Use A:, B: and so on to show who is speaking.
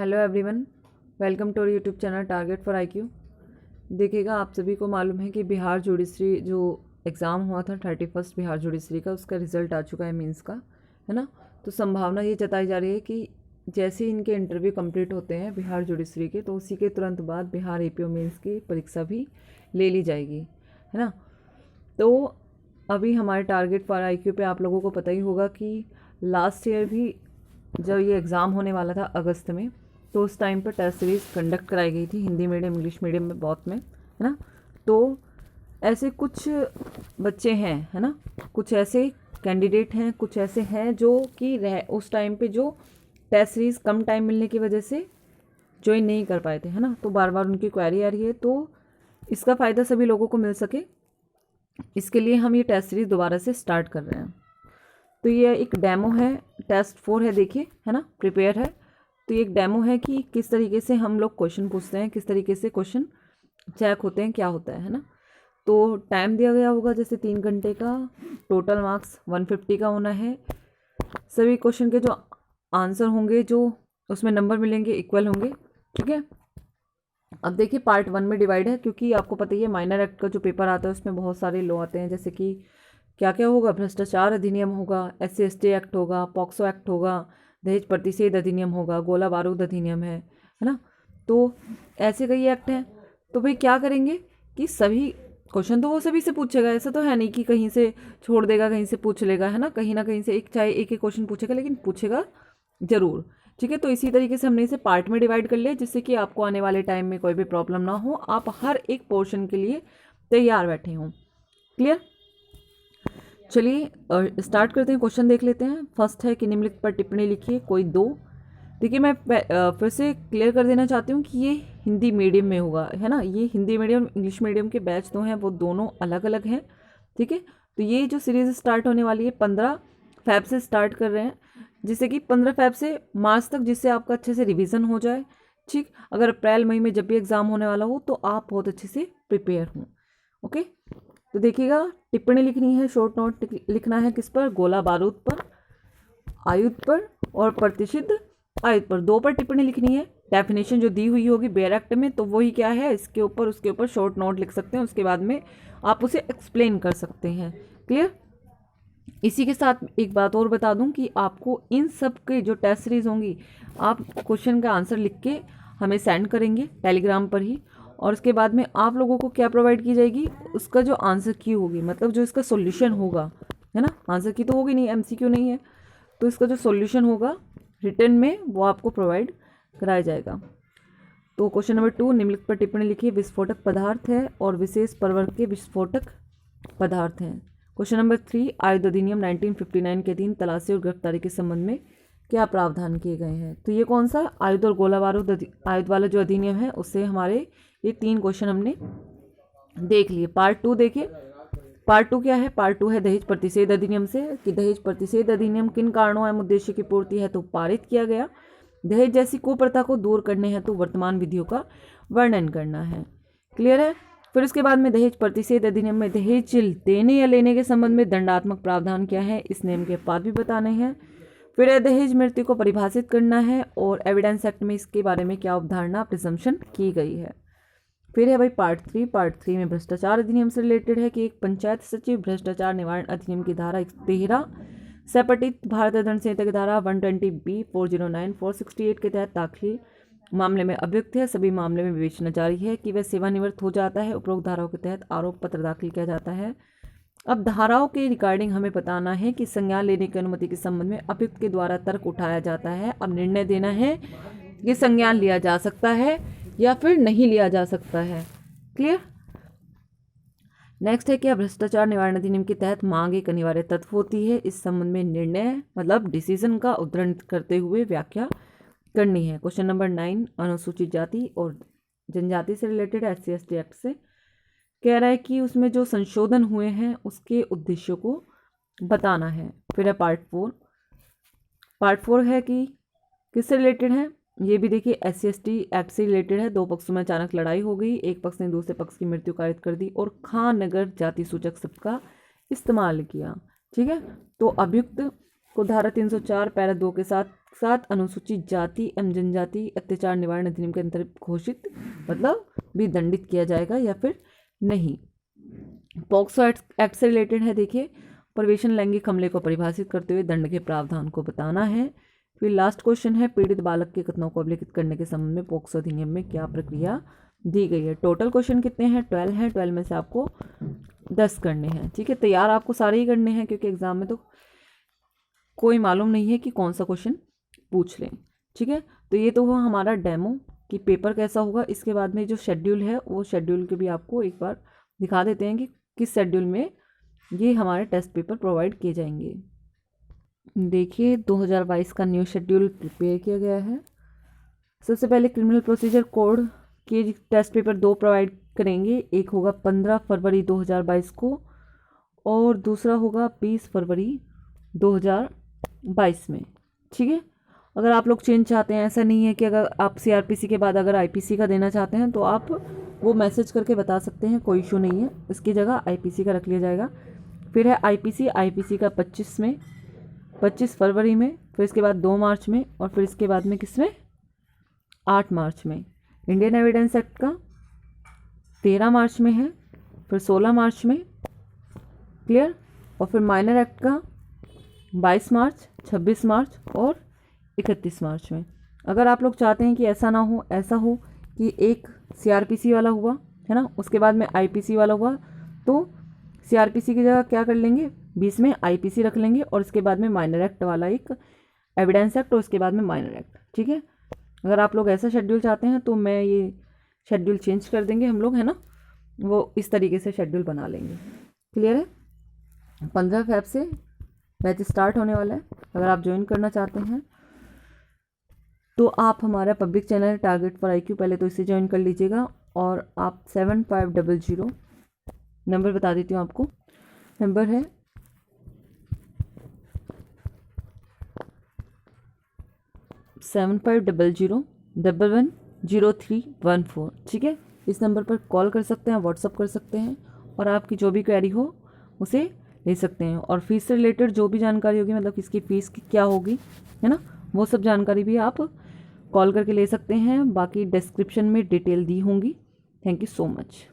A: Hello everyone, welcome to YouTube channel target for IQ. देखिएगा, आप सभी को मालूम है कि बिहार जुडिशरी जो एग्ज़ाम हुआ था 31 बिहार जुडिशरी का, उसका रिज़ल्ट आ चुका है मींस का, है ना। तो संभावना ये जताई जा रही है कि जैसे ही इनके इंटरव्यू कंप्लीट होते हैं बिहार जुडिशरी के, तो उसी के तुरंत बाद बिहार एपीओ मींस की परीक्षा भी ले ली जाएगी, है ना। तो अभी हमारे टारगेट फॉर आईक्यू पे आप लोगों को पता ही होगा कि लास्ट ईयर भी जब ये एग्ज़ाम होने वाला था अगस्त में, तो उस टाइम पर टेस्ट सीरीज़ कंडक्ट कराई गई थी हिंदी मीडियम इंग्लिश मीडियम में बहुत में, है ना। तो ऐसे कुछ बच्चे हैं, है ना, कुछ ऐसे कैंडिडेट हैं, कुछ ऐसे हैं जो कि उस टाइम पे जो टेस्ट सीरीज़ कम टाइम मिलने की वजह से ज्वाइन नहीं कर पाए थे, है ना। तो बार बार उनकी क्वेरी आ रही है, तो इसका फ़ायदा सभी लोगों को मिल सके, इसके लिए हम ये टेस्ट सीरीज़ दोबारा से स्टार्ट कर रहे हैं। तो ये एक डेमो है, टेस्ट 4 है, देखिए, है ना, प्रिपेयर है। तो ये एक डेमो है कि किस तरीके से हम लोग क्वेश्चन पूछते हैं, किस तरीके से क्वेश्चन चेक होते हैं, क्या होता है ना। तो टाइम दिया गया होगा जैसे 3 घंटे का, टोटल मार्क्स 150 का होना है। सभी क्वेश्चन के जो आंसर होंगे, जो उसमें नंबर मिलेंगे, इक्वल होंगे, ठीक है। अब देखिए, पार्ट 1 में डिवाइड है, क्योंकि आपको पता ही है माइनर एक्ट का जो पेपर आता है उसमें बहुत सारे लॉ आते हैं, जैसे कि क्या क्या होगा, भ्रष्टाचार अधिनियम होगा, SC/ST एक्ट होगा, पॉक्सो एक्ट होगा, दहेज प्रतिषेध अधिनियम होगा, गोला बारूद अधिनियम है ना। तो ऐसे कई एक्ट हैं। तो भाई क्या करेंगे कि सभी क्वेश्चन तो वो सभी से पूछेगा, ऐसा तो है नहीं कि कहीं से छोड़ देगा, कहीं से पूछ लेगा, है ना कहीं से एक, चाहे एक एक क्वेश्चन पूछेगा, लेकिन पूछेगा ज़रूर, ठीक है। तो इसी तरीके से हमने इसे पार्ट में डिवाइड कर लिया, जिससे कि आपको आने वाले टाइम में कोई भी प्रॉब्लम ना हो, आप हर एक पोर्शन के लिए तैयार बैठे हों। क्लियर? चलिए स्टार्ट करते हैं, क्वेश्चन देख लेते हैं। फर्स्ट है कि निम्नलिखित पर टिप्पणी लिखिए, कोई दो। देखिए, मैं फिर से क्लियर कर देना चाहती हूँ कि ये हिंदी मीडियम में होगा, है ना। ये हिंदी मीडियम इंग्लिश मीडियम के बैच दो हैं, वो दोनों अलग अलग हैं, ठीक है। तो ये जो सीरीज़ स्टार्ट होने वाली है 15 फ़ैब से स्टार्ट कर रहे हैं, जिससे कि 15 फ़ैब से मार्च तक, जिससे आपका अच्छे से रिवीजन हो जाए, ठीक। अगर अप्रैल मई में जब भी एग्ज़ाम होने वाला हो तो आप बहुत अच्छे से प्रिपेयर हों, ओके। तो देखिएगा, टिप्पणी लिखनी है, शॉर्ट नोट लिखना है, किस पर, गोला बारूद पर, आयुध पर और प्रतिषिद्ध आयुध पर, दो पर टिप्पणी लिखनी है। डेफिनेशन जो दी हुई होगी बेयर एक्ट में, तो वही क्या है, इसके ऊपर उसके ऊपर शॉर्ट नोट लिख सकते हैं, उसके बाद में आप उसे एक्सप्लेन कर सकते हैं। क्लियर? इसी के साथ एक बात और बता दूं कि आपको इन सब के जो टेस्ट सीरीज होंगी, आप क्वेश्चन का आंसर लिख के हमें सेंड करेंगे टेलीग्राम पर ही, और उसके बाद में आप लोगों को क्या प्रोवाइड की जाएगी, उसका जो आंसर की होगी, मतलब जो इसका सॉल्यूशन होगा, है ना। आंसर की तो होगी नहीं, MCQ नहीं है, तो इसका जो सॉल्यूशन होगा रिटर्न में, वो आपको प्रोवाइड कराया जाएगा। तो क्वेश्चन नंबर 2, निम्नलिखित पर टिप्पणी लिखिए, विस्फोटक पदार्थ है और विशेष प्रवर्ग के विस्फोटक पदार्थ हैं। क्वेश्चन नंबर 3, आयुध अधिनियम 1959 के अधीन तलाशी और गिरफ्तारी के संबंध में क्या प्रावधान किए गए हैं। तो ये कौन सा आयुध और गोला बारूद आयुध वाला जो अधिनियम है, उससे हमारे ये 3 क्वेश्चन हमने देख लिए। पार्ट 2 देखिए, पार्ट 2 क्या है, पार्ट 2 है दहेज प्रतिषेध अधिनियम से, कि दहेज प्रतिषेध अधिनियम किन कारणों एवं उद्देश्य की पूर्ति है तो पारित किया गया। दहेज जैसी कुप्रथा को दूर करने हेतु वर्तमान विधियों का वर्णन करना है। क्लियर है? फिर उसके बाद में दहेज प्रतिषेध अधिनियम में दहेज देने या लेने के संबंध में दंडात्मक प्रावधान क्या है, इस नियम के पाद भी बताने हैं। फिर दहेज मृत्यु को परिभाषित करना है, और एविडेंस एक्ट में इसके बारे में क्या अवधारणा प्रिजम्पशन की गई है। फिर है भाई पार्ट 3, पार्ट 3 में भ्रष्टाचार अधिनियम से रिलेटेड है, कि एक पंचायत सचिव भ्रष्टाचार निवारण अधिनियम की धारा 13 से पठित भारत दंड संहिता की धारा 120B 409 468 के तहत दाखिल मामले में अभियुक्त है। सभी मामले में विवेचना जारी है कि वह सेवानिवृत्त हो जाता है। उपरोक्त धाराओं के तहत आरोप पत्र दाखिल किया जाता है। अब धाराओं के रिगार्डिंग हमें बताना है कि संज्ञान लेने की अनुमति के संबंध में अभियुक्त के द्वारा तर्क उठाया जाता है। अब निर्णय देना है कि संज्ञान लिया जा सकता है या फिर नहीं लिया जा सकता है। क्लियर? नेक्स्ट है क्या, भ्रष्टाचार निवारण अधिनियम के तहत मांग एक अनिवार्य तत्व होती है। इस संबंध में निर्णय मतलब डिसीजन का उद्धरण करते हुए व्याख्या करनी है। क्वेश्चन नंबर 9, अनुसूचित जाति और जनजाति से रिलेटेड SC/ST एक्ट से कह रहा है कि उसमें जो संशोधन हुए हैं उसके उद्देश्यों को बताना है। फिर है पार्ट 4, पार्ट 4 है कि किससे रिलेटेड है, ये भी देखिए SC/ST एक्ट से रिलेटेड है। दो पक्षों में अचानक लड़ाई हो गई, एक पक्ष ने दूसरे पक्ष की मृत्यु कारित कर दी और खान नगर जाति सूचक शब्द का इस्तेमाल किया, ठीक है। तो अभियुक्त को धारा 304 पैरा 2 के साथ साथ अनुसूचित जाति एवं जनजाति अत्याचार निवारण अधिनियम के अंतर्गत घोषित मतलब भी दंडित किया जाएगा या फिर नहीं। पॉक्सो एक्ट से रिलेटेड है, देखिए प्रवेशन लैंगिक हमले को परिभाषित करते हुए दंड के प्रावधान को बताना है। फिर लास्ट क्वेश्चन है, पीड़ित बालक के कथनों को अभिलिखित करने के संबंध में पॉक्सो अधिनियम में क्या प्रक्रिया दी गई है। टोटल क्वेश्चन कितने हैं, 12 हैं। 12 में से आपको 10 करने हैं, ठीक है। तैयार आपको सारे ही करने हैं क्योंकि एग्जाम में तो कोई मालूम नहीं है कि कौन सा क्वेश्चन पूछ लें, ठीक है। तो ये तो हुआ हमारा डेमो कि पेपर कैसा होगा। इसके बाद में जो शेड्यूल है वो शेड्यूल के भी आपको एक बार दिखा देते हैं कि किस शेड्यूल में ये हमारे टेस्ट पेपर प्रोवाइड किए जाएंगे। देखिए 2022 का न्यू शेड्यूल प्रिपेयर किया गया है। सबसे पहले क्रिमिनल प्रोसीजर कोड के टेस्ट पेपर 2 प्रोवाइड करेंगे। एक होगा 15 फरवरी 2022 को और दूसरा होगा 20 फरवरी 2022 में, ठीक है। अगर आप लोग चेंज चाहते हैं, ऐसा नहीं है कि अगर आप सीआरपीसी के बाद अगर आईपीसी का देना चाहते हैं तो आप वो मैसेज करके बता सकते हैं, कोई इशू नहीं है। इसकी जगह आईपीसी का रख लिया जाएगा। फिर है आईपीसी का 25 फरवरी में, फिर इसके बाद 2 मार्च में और फिर इसके बाद में किस में 8 मार्च में। इंडियन एविडेंस एक्ट का 13 मार्च में है, फिर 16 मार्च में, क्लियर। और फिर माइनर एक्ट का 22 मार्च, 26 मार्च और 31 मार्च में। अगर आप लोग चाहते हैं कि ऐसा ना हो, ऐसा हो कि एक सीआरपीसी वाला हुआ है ना, उसके बाद में आईपीसी वाला हुआ, तो सीआरपीसी की जगह क्या कर लेंगे, 20 में आईपीसी रख लेंगे और इसके बाद में माइनर एक्ट वाला एक एविडेंस एक्ट और उसके बाद में माइनर एक्ट, ठीक है। अगर आप लोग ऐसा शेड्यूल चाहते हैं तो मैं ये शेड्यूल चेंज कर देंगे हम लोग, है ना, वो इस तरीके से शेड्यूल बना लेंगे। क्लियर है। 15 फरवरी से बैच स्टार्ट होने वाला है। अगर आप ज्वाइन करना चाहते हैं तो आप हमारा public channel target for IQ पहले तो इसे ज्वाइन कर लीजिएगा और आप 7500 नंबर बता देती हूँ आपको। नंबर है 7500110314, ठीक है। इस नंबर पर कॉल कर सकते हैं, व्हाट्सअप कर सकते हैं और आपकी जो भी क्वेरी हो उसे ले सकते हैं। और फीस से रिलेटेड जो भी जानकारी होगी, मतलब इसकी फ़ीस क्या होगी, है ना, वो सब जानकारी भी आप कॉल करके ले सकते हैं। बाकी डिस्क्रिप्शन में डिटेल दी होंगी। Thank you so much.